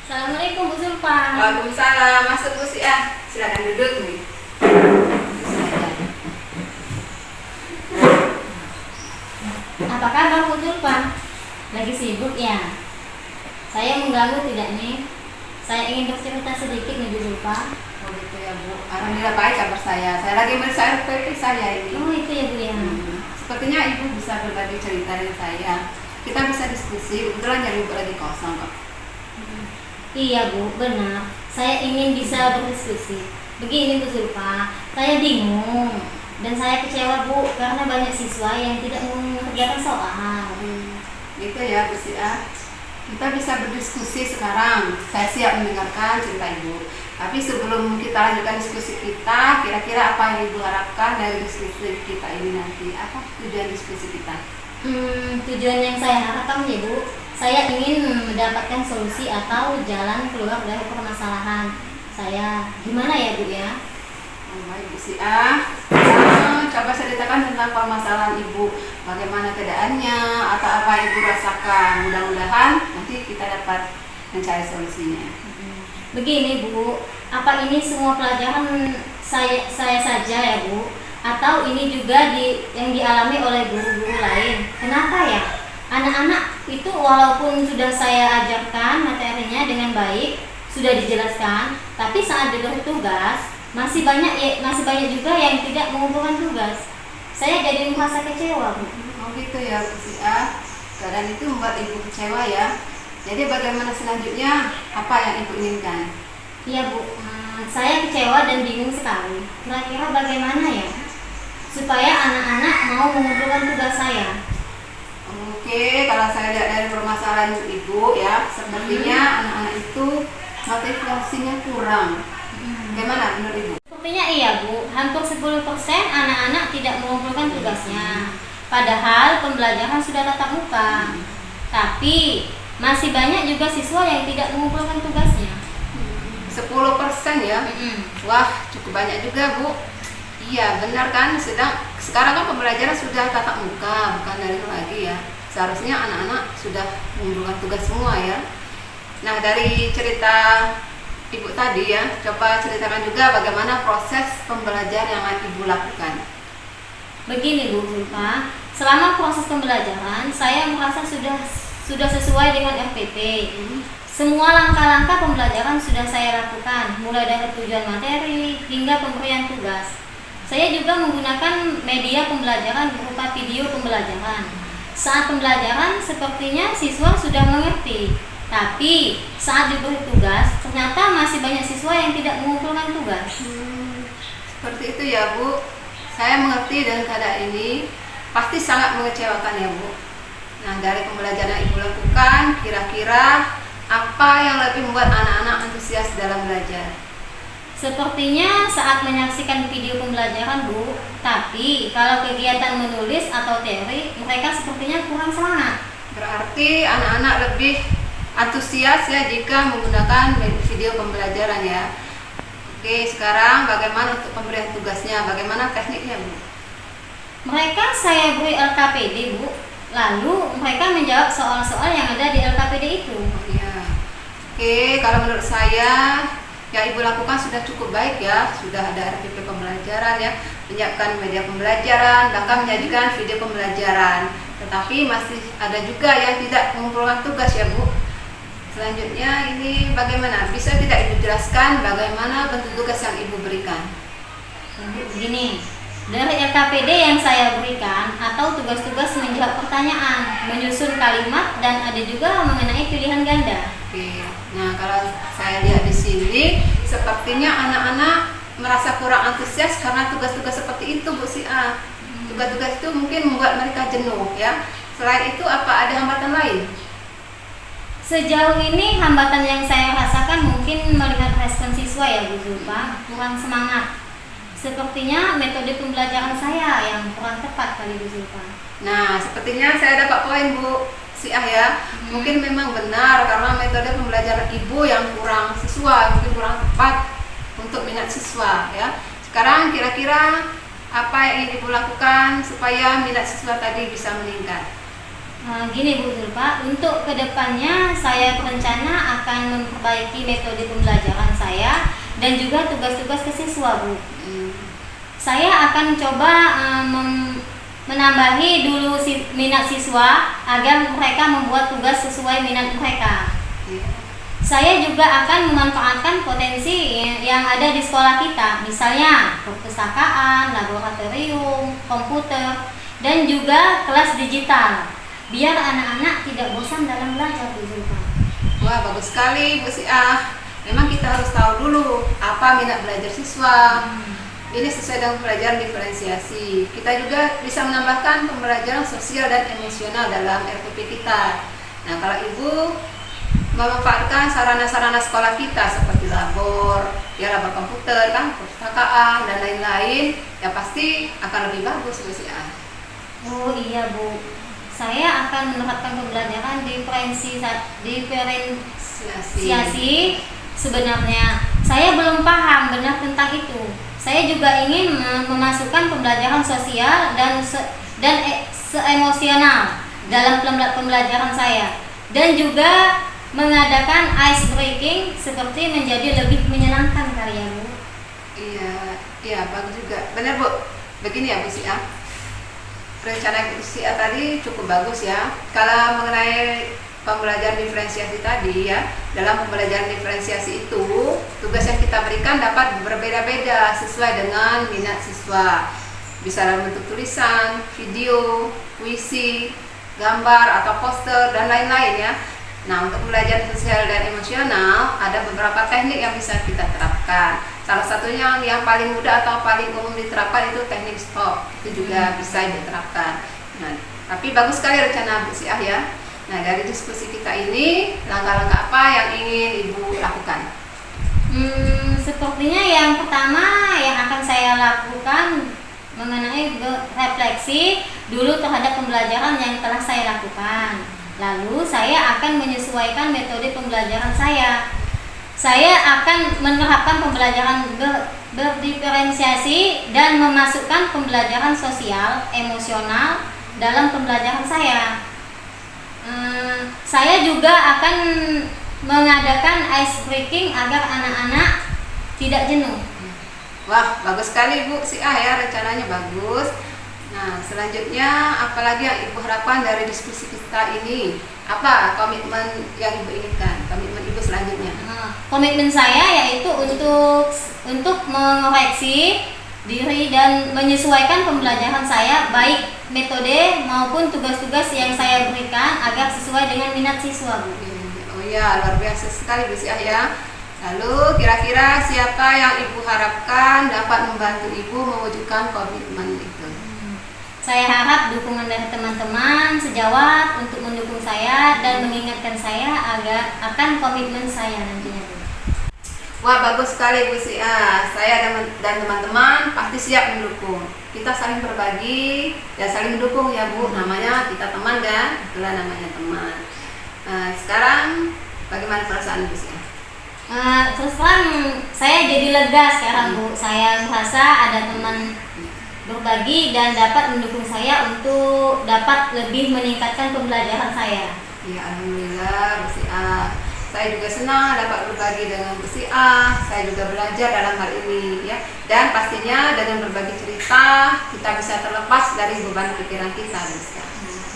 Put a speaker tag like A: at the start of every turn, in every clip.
A: Assalamualaikum Bu Zulfa.
B: Waalaikumsalam, masuk Bu Siah. Silakan duduk nih.
A: Apa kabar Bu Zulfa? Lagi sibuk ya? Saya mengganggu tidak nih? Saya ingin bercerita sedikit nih Bu Zulfa.
B: Oh gitu ya Bu. Alhamdulillah baik kabar saya. Saya lagi meriksa RPP saya ini.
A: Oh itu ya Bu ya.
B: Sepertinya Ibu bisa berbagi cerita dengan saya. Kita bisa diskusi. Kebetulan yang Ibu lagi kosong kok.
A: Iya Bu, benar. Saya ingin bisa berdiskusi. Begini Bu Zulfa, saya bingung dan saya kecewa Bu karena banyak siswa yang tidak mengerjakan soal.
B: Gitu ya Bu Siah. Kita bisa berdiskusi sekarang. Saya siap mendengarkan cerita Ibu. Tapi sebelum kita lanjutkan diskusi kita, kira-kira apa yang Ibu harapkan dari diskusi kita ini nanti? Apa tujuan diskusi kita?
A: Tujuan yang saya harapkan ya Bu, saya ingin mendapatkan solusi atau jalan keluar dari permasalahan saya. Gimana ya Bu ya?
B: Baik Bu Siah. Coba ceritakan tentang permasalahan Ibu. Bagaimana keadaannya atau apa yang Ibu rasakan. Mudah-mudahan nanti kita dapat mencari solusinya.
A: Begini Bu, apa ini semua pelajaran saya saja ya Bu? Atau ini juga yang dialami oleh guru-guru lain? Kenapa ya? Anak-anak itu walaupun sudah saya ajarkan materinya dengan baik, sudah dijelaskan, tapi saat diberi tugas masih banyak juga yang tidak mengumpulkan tugas. Saya jadi merasa kecewa Bu.
B: Oh gitu ya Bu Siah. Keadaan itu membuat Ibu kecewa ya. Jadi bagaimana selanjutnya? Apa yang Ibu inginkan?
A: Iya Bu, saya kecewa dan bingung sekali. Kira-kira bagaimana ya supaya anak-anak mau mengumpulkan tugas saya?
B: Oke, kalau saya lihat dari permasalahan Ibu ya, sepertinya anak-anak itu motivasinya kurang. Bagaimana menurut Ibu?
A: Sepertinya iya Bu, hampir 10% anak-anak tidak mengumpulkan tugasnya. Padahal pembelajaran sudah tatap muka. Tapi masih banyak juga siswa yang tidak mengumpulkan tugasnya.
B: 10% ya? Wah, cukup banyak juga Bu. Iya, benar kan? Sekarang kan pembelajaran sudah tatap muka, bukan daring lagi ya. Seharusnya anak-anak sudah mengumpulkan tugas semua ya. Nah, dari cerita Ibu tadi ya, coba ceritakan juga bagaimana proses pembelajaran yang Ibu lakukan.
A: Begini Bu Zulfa, selama proses pembelajaran saya merasa sudah sesuai dengan RPP. Semua langkah-langkah pembelajaran sudah saya lakukan, mulai dari tujuan materi hingga pemberian tugas. Saya juga menggunakan media pembelajaran berupa video pembelajaran. Saat pembelajaran sepertinya siswa sudah mengerti, tapi saat diberi tugas ternyata masih banyak siswa yang tidak mengumpulkan tugas.
B: Seperti itu ya Bu. Saya mengerti dengan keadaan ini pasti sangat mengecewakan ya Bu. Nah, dari pembelajaran yang Ibu lakukan, kira-kira apa yang lebih membuat anak-anak antusias dalam belajar?
A: Sepertinya saat menyaksikan video pembelajaran Bu, tapi kalau kegiatan menulis atau teori mereka sepertinya kurang semangat.
B: Berarti anak-anak lebih antusias ya jika menggunakan video pembelajaran ya. Oke, sekarang bagaimana untuk pemberian tugasnya? Bagaimana tekniknya Bu?
A: Mereka saya beri LKPD Bu, lalu mereka menjawab soal-soal yang ada di LKPD itu.
B: Oh iya. Oke, kalau menurut saya yang Ibu lakukan sudah cukup baik ya. Sudah ada RPP pembelajaran ya, menyiapkan media pembelajaran, bahkan menyajikan video pembelajaran. Tetapi masih ada juga yang tidak mengumpulkan tugas ya Bu. Selanjutnya ini bagaimana? Bisa tidak Ibu jelaskan bagaimana bentuk tugas yang Ibu berikan?
A: Begini, dari LKPD yang saya berikan atau tugas-tugas menjawab pertanyaan, menyusun kalimat, dan ada juga mengenai pilihan ganda.
B: Oke, nah kalau saya lihat di sini sepertinya anak-anak merasa kurang antusias karena tugas-tugas seperti itu Bu Siah. Tugas-tugas itu mungkin membuat mereka jenuh ya. Selain itu apa ada hambatan lain?
A: Sejauh ini hambatan yang saya rasakan mungkin melihat respon siswa ya Bu Zulfa, kurang semangat. Sepertinya metode pembelajaran saya yang kurang tepat kali Bu Zulfa.
B: Nah, sepertinya saya dapat poin Bu Siah ya. Mungkin memang benar karena metode pembelajaran Ibu yang kurang sesuai, mungkin kurang tepat untuk minat siswa ya. Sekarang kira-kira apa yang ingin Ibu lakukan supaya minat siswa tadi bisa meningkat?
A: Gini Bu Zulfa, untuk kedepannya saya berencana akan memperbaiki metode pembelajaran saya dan juga tugas-tugas ke siswa, Bu. Saya akan coba menambahi dulu minat siswa agar mereka membuat tugas sesuai minat mereka. Saya juga akan memanfaatkan potensi yang ada di sekolah kita, misalnya perpustakaan, laboratorium, komputer, dan juga kelas digital, biar anak-anak tidak bosan dalam belajar, Bu Zulfa.
B: Wah, bagus sekali Bu Siah. Memang kita harus tahu dulu apa minat belajar siswa. Ini sesuai dengan pembelajaran diferensiasi. Kita juga bisa menambahkan pembelajaran sosial dan emosional dalam RPP kita. Nah, kalau Ibu memanfaatkan sarana-sarana sekolah kita seperti labor komputer, perpustakaan dan lain-lain, ya pasti akan lebih bagus, Bu Siah.
A: Oh iya, Bu. Saya akan menerapkan pembelajaran diferensiasi. Sebenarnya saya belum paham benar tentang itu. Saya juga ingin memasukkan pembelajaran sosial dan emosional dalam pembelajaran saya, dan juga mengadakan ice breaking seperti menjadi lebih menyenangkan kali ya, Bu.
B: Iya, bagus juga. Benar, Bu. Begini ya, Bu Siah. Rencana Bu Siah tadi cukup bagus ya. Kalau mengenai pembelajaran diferensiasi tadi ya, dalam pembelajaran diferensiasi itu tugas yang kita berikan dapat berbeda-beda sesuai dengan minat siswa. Bisa dalam bentuk tulisan, video, puisi, gambar atau poster dan lain-lain ya. Nah, untuk pembelajaran sosial dan emosional ada beberapa teknik yang bisa kita terapkan. Salah satunya yang paling mudah atau paling umum diterapkan itu teknik stop. Itu juga bisa diterapkan. Nah, tapi bagus sekali rencana Bu Siah ya. Nah, dari diskusi kita ini, langkah-langkah apa yang ingin Ibu lakukan?
A: Sepertinya yang pertama yang akan saya lakukan mengenai refleksi dulu terhadap pembelajaran yang telah saya lakukan. Lalu saya akan menyesuaikan metode pembelajaran saya. Saya akan menerapkan pembelajaran berdiferensiasi dan memasukkan pembelajaran sosial, emosional dalam pembelajaran saya. Saya juga akan mengadakan ice breaking agar anak-anak tidak jenuh.
B: Wah, bagus sekali Bu Siah ya, rencananya bagus. Nah, selanjutnya apalagi yang Ibu harapkan dari diskusi kita ini? Apa komitmen yang Ibu inginkan? Komitmen Ibu selanjutnya?
A: Komitmen saya yaitu untuk mengoreksi diri dan menyesuaikan pembelajaran saya, baik metode maupun tugas-tugas yang saya berikan agar sesuai dengan minat siswa, Bu.
B: Oh ya, luar biasa sekali Bu Siah ya. Lalu kira-kira siapa yang Ibu harapkan dapat membantu Ibu mewujudkan komitmen itu?
A: Saya harap dukungan dari teman-teman sejawat untuk mendukung saya dan mengingatkan saya agar akan komitmen saya nantinya, Bu.
B: Wah, bagus sekali Bu Siah. Saya dan teman-teman pasti siap mendukung. Kita saling berbagi dan saling mendukung ya Bu. Namanya kita teman kan? Itulah namanya teman. Sekarang bagaimana perasaan Bu Siah?
A: Terus terang saya jadi lega sekarang, Bu. Saya merasa ada teman berbagi dan dapat mendukung saya untuk dapat lebih meningkatkan pembelajaran saya.
B: Ya, alhamdulillah Bu Siah. Saya juga senang dapat berbagi dengan Bu Siah. Saya juga belajar dalam hal ini ya. Dan pastinya dengan berbagi cerita kita bisa terlepas dari beban pikiran kita, Bu Siah.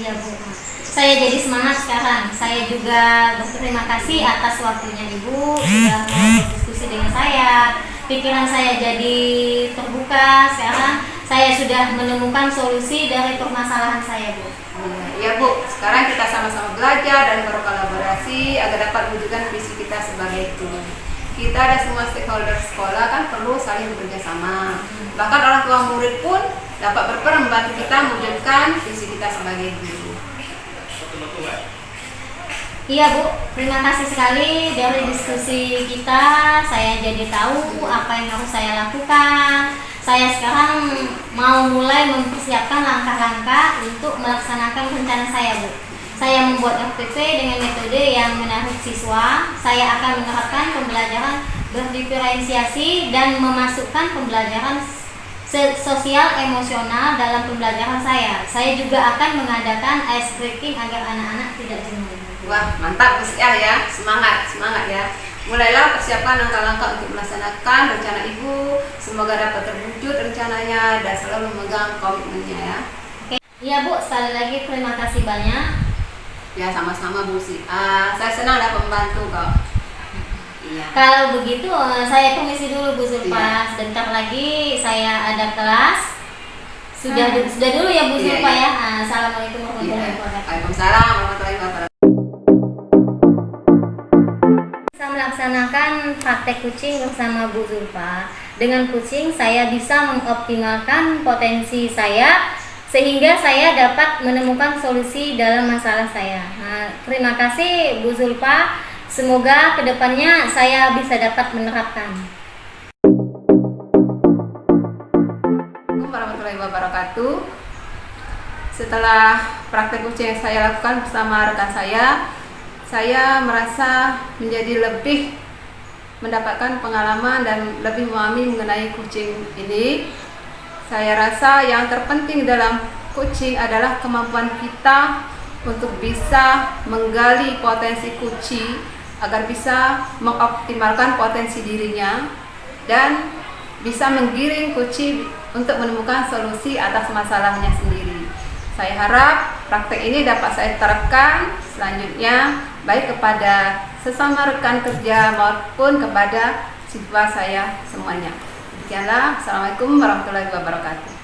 A: Iya, Bu. Saya jadi semangat sekarang. Saya juga berterima kasih atas waktunya Ibu sudah mau berdiskusi dengan saya. Pikiran saya jadi terbuka sekarang. Saya sudah menemukan solusi dari permasalahan saya, Bu.
B: Ya Bu, sekarang kita sama-sama belajar dan berkolaborasi agar dapat mewujudkan visi kita sebagai guru. Kita ada semua stakeholder sekolah kan perlu saling bekerja sama. Bahkan orang tua murid pun dapat berperan membantu kita mewujudkan visi kita sebagai guru.
A: Iya, Bu, terima kasih sekali dari diskusi kita. Saya jadi tahu apa yang harus saya lakukan. Saya sekarang mau mulai mempersiapkan langkah-langkah untuk melaksanakan rencana saya, Bu. Saya membuat RPP dengan metode yang menarik siswa. Saya akan menerapkan pembelajaran berdiferensiasi dan memasukkan pembelajaran sosial emosional dalam pembelajaran saya. Saya juga akan mengadakan ice breaking agar anak-anak tidak jenuh.
B: Wah, mantap Gus ya, semangat ya. Mulailah persiapan langkah-langkah untuk melaksanakan rencana Ibu. Semoga dapat terwujud rencananya dan selalu memegang komitmennya ya.
A: Oke. Iya Bu, sekali lagi terima kasih banyak.
B: Ya sama-sama Bu saya senang dapat membantu kok. Iya.
A: Kalau begitu saya permisi dulu Bu Zulfa.
B: Iya.
A: Sebentar lagi saya ada kelas. Sudah dulu ya Bu Zulfa ya. Assalamualaikum warahmatullahi wabarakatuh.
B: Waalaikumsalam warahmatullahi wabarakatuh.
A: Saya melaksanakan praktek kucing bersama Bu Zulfa. Dengan kucing saya bisa mengoptimalkan potensi saya sehingga saya dapat menemukan solusi dalam masalah saya. Terima kasih Bu Zulfa. Semoga kedepannya saya bisa dapat menerapkan.
B: Assalamualaikum warahmatullahi wabarakatuh. Setelah praktek kucing yang saya lakukan bersama rekan saya merasa menjadi lebih mendapatkan pengalaman dan lebih memahami mengenai kucing ini. Saya rasa yang terpenting dalam kucing adalah kemampuan kita untuk bisa menggali potensi kucing agar bisa mengoptimalkan potensi dirinya dan bisa menggiring kucing untuk menemukan solusi atas masalahnya sendiri. Saya harap praktek ini dapat saya terapkan selanjutnya baik kepada sesama rekan kerja maupun kepada siswa saya semuanya. Demikianlah, Assalamualaikum warahmatullahi wabarakatuh.